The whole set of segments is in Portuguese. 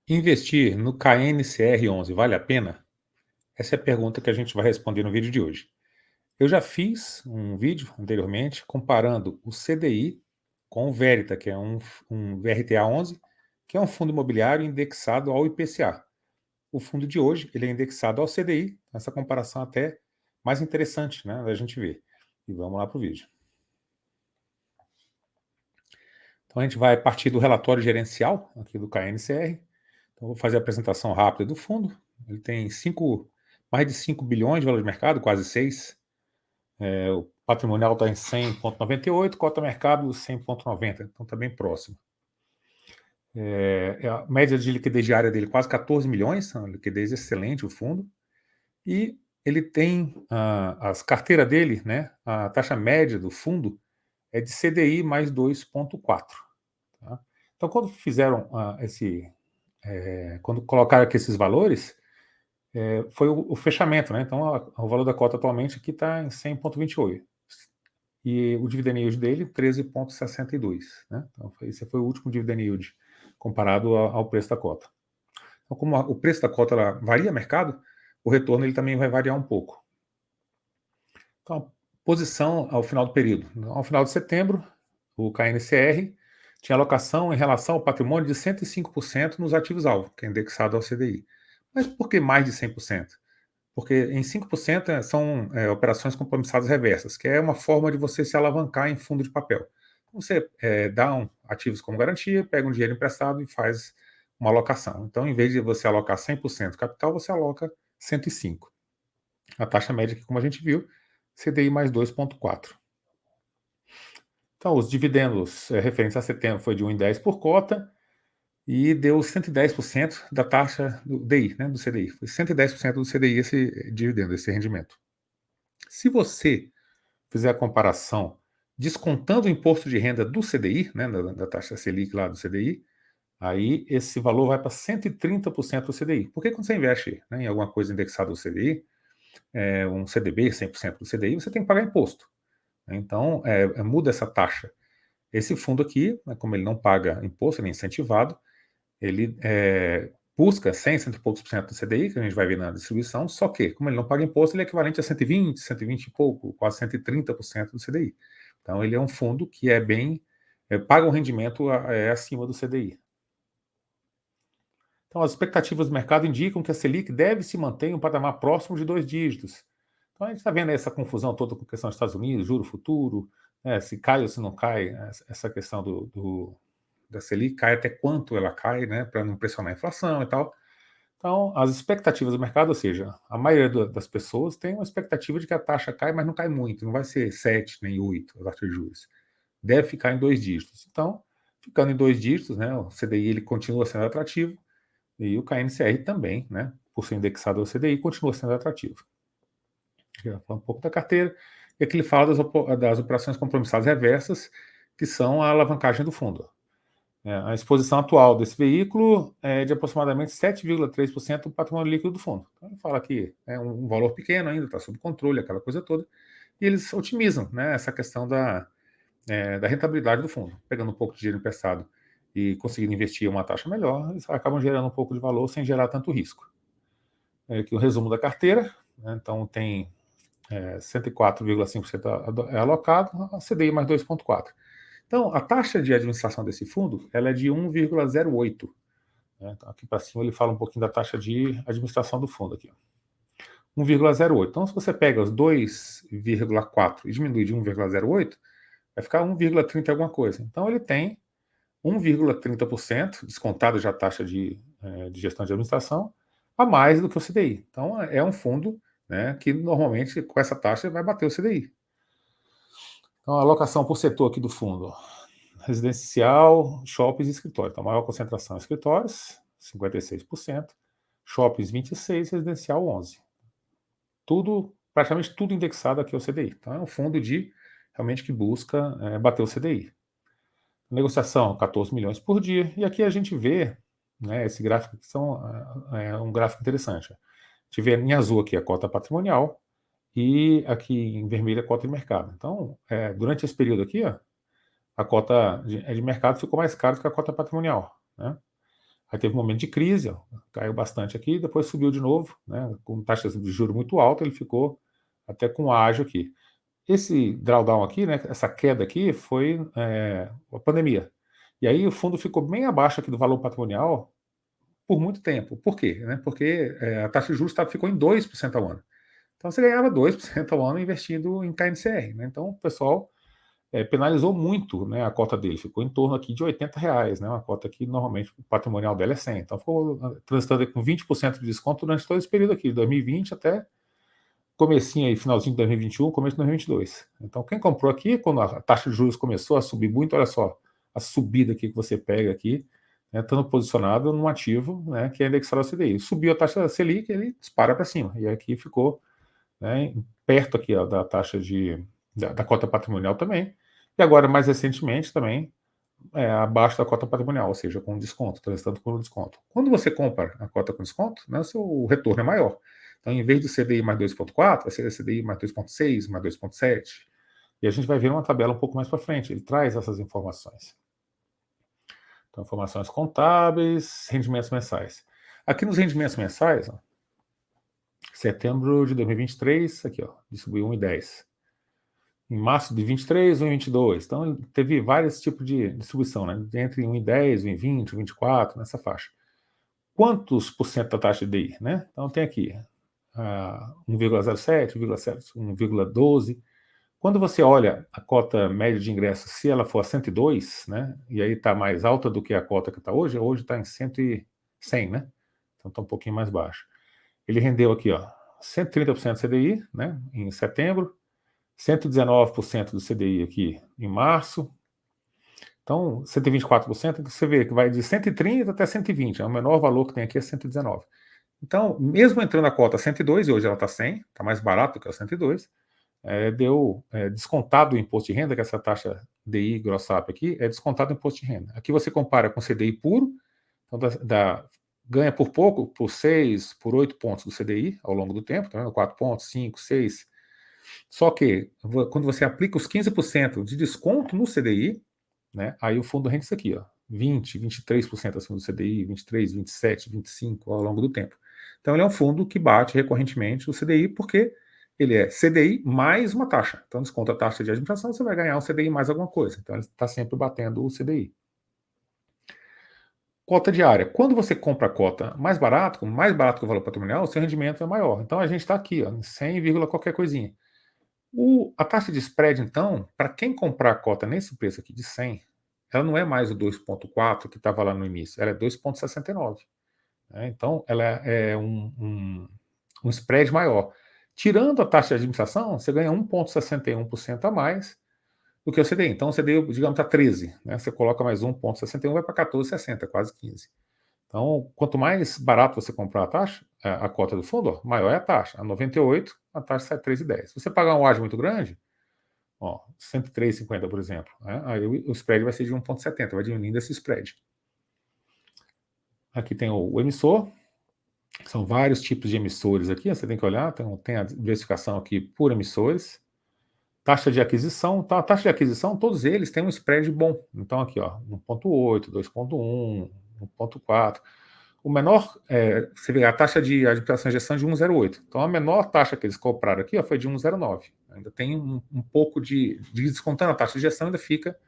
Investir no KNCR11 vale a pena? Essa é a pergunta que a gente vai responder no vídeo de hoje. Eu já fiz um vídeo anteriormente comparando o CDI com o Verita, que é um VRTA11, que é um fundo imobiliário indexado ao IPCA. O fundo de hoje ele é indexado ao CDI, essa comparação até mais interessante, né, da gente ver. E vamos lá para o vídeo. Então a gente vai partir do relatório gerencial aqui do KNCR. Então, vou fazer a apresentação rápida do fundo. Ele tem mais de 5 bilhões de valor de mercado, quase 6. O patrimonial está em 100,98, cota mercado 100,90, então está bem próximo. A média de liquidez diária dele quase 14 milhões, uma liquidez excelente o fundo. E ele tem as carteiras dele, né, a taxa média do fundo é de CDI mais 2,4. Tá? Então, quando fizeram quando colocaram aqui esses valores, foi o fechamento, né? Então, o valor da cota atualmente aqui está em 100,28. E o dividend yield dele, 13,62. Né? Então, esse foi o último dividend yield comparado ao preço da cota. Então, como o preço da cota ela varia mercado, o retorno ele também vai variar um pouco. Então, posição ao final do período. Ao final de setembro, o KNCR tinha alocação em relação ao patrimônio de 105% nos ativos-alvo, que é indexado ao CDI. Mas por que mais de 100%? Porque em 5% são operações compromissadas reversas, que é uma forma de você se alavancar em fundo de papel. Você dá ativos como garantia, pega um dinheiro emprestado e faz uma alocação. Então, em vez de você alocar 100% capital, você aloca 105%. A taxa média aqui, como a gente viu, CDI mais 2,4. Então, os dividendos referentes a setembro foi de 1,10 por cota e deu 110% da taxa do DI, né, do CDI. Foi 110% do CDI esse dividendo, esse rendimento. Se você fizer a comparação descontando o imposto de renda do CDI, né, da taxa Selic lá do CDI, aí esse valor vai para 130% do CDI. Porque quando você investe, né, em alguma coisa indexada ao CDI, um CDB 100% do CDI, você tem que pagar imposto. Então, muda essa taxa. Esse fundo aqui, né, como ele não paga imposto, ele é incentivado, ele busca 100, 100 e poucos por cento do CDI, que a gente vai ver na distribuição, só que, como ele não paga imposto, ele é equivalente a 120, 120 e pouco, quase 130% do CDI. Então, ele é um fundo que paga um rendimento acima do CDI. Então, as expectativas do mercado indicam que a Selic deve se manter em um patamar próximo de 2 dígitos. Então, a gente está vendo essa confusão toda com a questão dos Estados Unidos, juro futuro, se cai ou se não cai, essa questão da Selic, cai até quanto ela cai, né, para não pressionar a inflação e tal. Então, as expectativas do mercado, ou seja, a maioria das pessoas tem uma expectativa de que a taxa cai, mas não cai muito, não vai ser 7 nem 8 a taxa de juros. Deve ficar em 2 dígitos. Então, ficando em 2 dígitos, né, o CDI ele continua sendo atrativo e o KNCR também, né, por ser indexado ao CDI, continua sendo atrativo. Já falar um pouco da carteira, e aqui ele fala das operações compromissadas reversas, que são a alavancagem do fundo. A exposição atual desse veículo é de aproximadamente 7,3% do patrimônio líquido do fundo. Então, ele fala que é um valor pequeno ainda, está sob controle, aquela coisa toda, e eles otimizam, né, essa questão da rentabilidade do fundo. Pegando um pouco de dinheiro emprestado e conseguindo investir uma taxa melhor, eles acabam gerando um pouco de valor sem gerar tanto risco. Aqui o resumo da carteira, né, então tem 104,5% alocado, a CDI mais 2,4%. Então, a taxa de administração desse fundo ela é de 1,08. Né? Então, aqui para cima ele fala um pouquinho da taxa de administração do fundo. Aqui, 1,08. Então, se você pega os 2,4 e diminui de 1,08, vai ficar 1,30 alguma coisa. Então, ele tem 1,30%, descontado já a taxa de gestão de administração, a mais do que o CDI. Então, é um fundo, né, que normalmente com essa taxa vai bater o CDI. Então, a alocação por setor aqui do fundo: residencial, shoppings e escritórios. Então, a maior concentração é escritórios, 56%, shoppings 26%, residencial 11%. Praticamente tudo indexado aqui ao CDI. Então, é um fundo realmente que busca bater o CDI. Negociação, 14 milhões por dia. E aqui a gente vê, né, esse gráfico que é um gráfico interessante. A gente vê em azul aqui a cota patrimonial e aqui em vermelho a cota de mercado. Então, durante esse período aqui, a cota de mercado ficou mais cara do que a cota patrimonial. Né? Aí teve um momento de crise, ó, caiu bastante aqui, depois subiu de novo, né, com taxas de juros muito alta, ele ficou até com ágio aqui. Esse drawdown aqui, né, essa queda aqui, foi a pandemia. E aí o fundo ficou bem abaixo aqui do valor patrimonial por muito tempo. Por quê? Né? Porque a taxa de juros ficou em 2% ao ano. Então você ganhava 2% ao ano investindo em KNCR. Né? Então o pessoal penalizou muito, né, a cota dele, ficou em torno aqui de R$80, né, uma cota que normalmente o patrimonial dela é 100. Então ficou transitando com 20% de desconto durante todo esse período aqui, de 2020 até comecinho aí, finalzinho de 2021, começo de 2022. Então quem comprou aqui, quando a taxa de juros começou a subir muito, olha só, a subida aqui que você pega aqui, né, estando posicionado num ativo, né, que é indexado ao CDI. Subiu a taxa da Selic, ele dispara para cima, e aqui ficou, né, perto aqui, ó, da taxa da cota patrimonial também, e agora mais recentemente também abaixo da cota patrimonial, ou seja, com desconto, transitando com desconto. Quando você compra a cota com desconto, né, o seu retorno é maior. Então, em vez do CDI mais 2,4, vai ser CDI mais 2,6, mais 2,7. E a gente vai ver uma tabela um pouco mais para frente. Ele traz essas informações. Então, informações contábeis, rendimentos mensais. Aqui nos rendimentos mensais, ó, setembro de 2023, aqui, ó, distribuiu 1,10. Em março de 23, 1,22. Então, teve vários tipos de distribuição, né? Entre 1,10, 1,20, 1,24, nessa faixa. Quantos por cento da taxa de DI, né? Então, tem aqui 1,07, 1,12. Quando você olha a cota média de ingresso, se ela for a 102, né? E aí está mais alta do que a cota que está hoje está em 100, né? Então, está um pouquinho mais baixo. Ele rendeu aqui, ó, 130% do CDI, né? Em setembro. 119% do CDI aqui em março. Então, 124%, você vê que vai de 130 até 120, o menor valor que tem aqui é 119. Então, mesmo entrando a cota 102, e hoje ela está 100, está mais barato que a 102, deu descontado o imposto de renda, que essa taxa DI gross-up aqui é descontado o imposto de renda. Aqui você compara com o CDI puro, então ganha por pouco, por 6, por 8 pontos do CDI ao longo do tempo, tá vendo? 4 pontos, 5, 6. Só que, quando você aplica os 15% de desconto no CDI, né, aí o fundo rende isso aqui, ó, 20, 23% acima do CDI, 23, 27, 25 ao longo do tempo. Então, ele é um fundo que bate recorrentemente o CDI, porque ele é CDI mais uma taxa. Então, desconta a taxa de administração, você vai ganhar um CDI mais alguma coisa. Então, ele está sempre batendo o CDI. Cota diária. Quando você compra a cota mais barato que o valor patrimonial, o seu rendimento é maior. Então, a gente está aqui, ó, em 100, qualquer coisinha. A taxa de spread, então, para quem comprar a cota nesse preço aqui de 100, ela não é mais o 2,4 que estava lá no início, ela é 2,69. Né? Então, ela é um spread maior. Tirando a taxa de administração, você ganha 1,61% a mais do que o CDI. Então, o CDI, digamos, está 13. Né? Você coloca mais 1,61, vai para 14,60, quase 15. Então, quanto mais barato você comprar a taxa, a cota do fundo, ó, maior é a taxa. A 98, a taxa sai 3,10. Se você pagar um ágio muito grande, ó, 103,50, por exemplo, né, aí o spread vai ser de 1,70, vai diminuindo esse spread. Aqui tem o emissor, são vários tipos de emissores aqui, você tem que olhar, tem a diversificação aqui por emissores. Taxa de aquisição, tá? A taxa de aquisição, todos eles têm um spread bom. Então, aqui, ó, 1,8, 2,1, 1,4. O menor, você vê a taxa de administração e gestão de 1,08. Então, a menor taxa que eles compraram aqui, ó, foi de 1,09. Ainda tem um pouco de descontando a taxa de gestão, ainda fica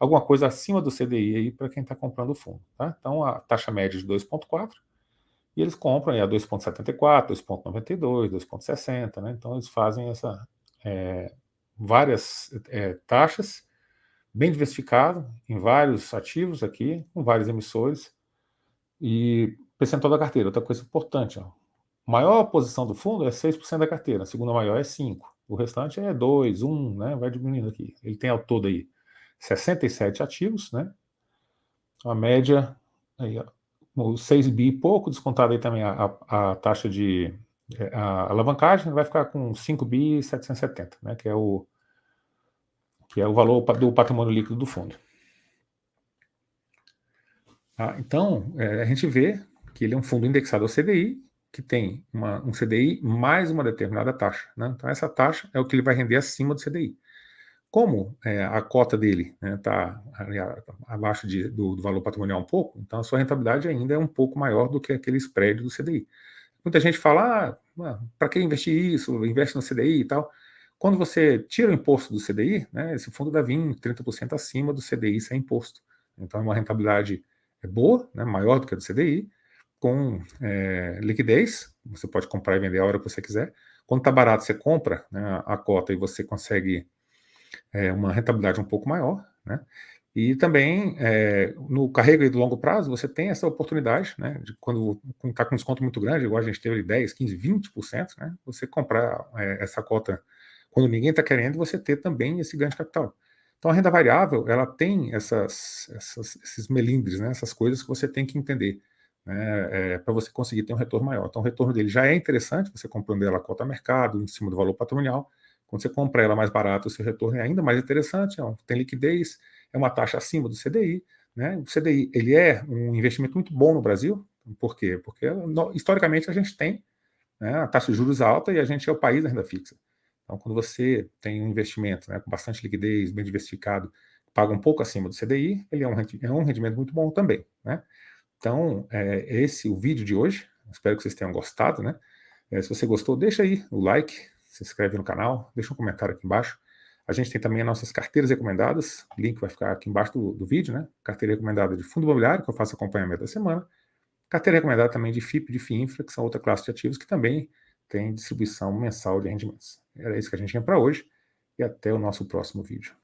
alguma coisa acima do CDI aí para quem está comprando o fundo. Tá? Então, a taxa média de 2,4, e eles compram aí a 2,74, 2,92, 2,60. Né? Então, eles fazem várias taxas, bem diversificado, em vários ativos aqui, com vários emissores, e percentual da carteira, outra coisa importante, ó. Maior posição do fundo é 6% da carteira, a segunda maior é 5%. O restante é 2%, 1%, né? Vai diminuindo aqui. Ele tem ao todo aí 67 ativos, né? A média, aí, ó, o 6 bi e pouco, descontado aí também a taxa de a alavancagem, vai ficar com 5 bi e 770, né? Que é o valor do patrimônio líquido do fundo. Então, a gente vê que ele é um fundo indexado ao CDI, que tem um CDI mais uma determinada taxa. Né? Então, essa taxa é o que ele vai render acima do CDI. Como a cota dele está abaixo do valor patrimonial um pouco, então a sua rentabilidade ainda é um pouco maior do que aquele spread do CDI. Muita gente fala, para que investir isso? Investe no CDI e tal. Quando você tira o imposto do CDI, esse fundo dá 20%, 30% acima do CDI sem imposto. Então é uma rentabilidade boa, maior do que a do CDI, com liquidez, você pode comprar e vender a hora que você quiser. Quando está barato, você compra a cota e você consegue uma rentabilidade um pouco maior, né? E também, no carrego e do longo prazo, você tem essa oportunidade, né, de quando está com um desconto muito grande, igual a gente teve ali 10, 15, 20%, né, você comprar essa cota quando ninguém está querendo, você ter também esse ganho de capital. Então, a renda variável, ela tem esses melindres, né, essas coisas que você tem que entender, né, para você conseguir ter um retorno maior. Então, o retorno dele já é interessante, você comprando ela a cota a mercado, em cima do valor patrimonial. Quando você compra ela mais barata, o seu retorno é ainda mais interessante, tem liquidez, é uma taxa acima do CDI. Né? O CDI ele é um investimento muito bom no Brasil. Por quê? Porque historicamente a gente tem a taxa de juros alta e a gente é o país da renda fixa. Então, quando você tem um investimento com bastante liquidez, bem diversificado, paga um pouco acima do CDI, ele é um rendimento muito bom também. Né? Então, esse é o vídeo de hoje. Espero que vocês tenham gostado. Né? Se você gostou, deixa aí o like, se inscreve no canal, deixa um comentário aqui embaixo. A gente tem também as nossas carteiras recomendadas, o link vai ficar aqui embaixo do vídeo, né? Carteira recomendada de fundo imobiliário, que eu faço acompanhamento da semana. Carteira recomendada também de FIP e de FIINFRA, que são outra classe de ativos que também tem distribuição mensal de rendimentos. Era isso que a gente tinha para hoje e até o nosso próximo vídeo.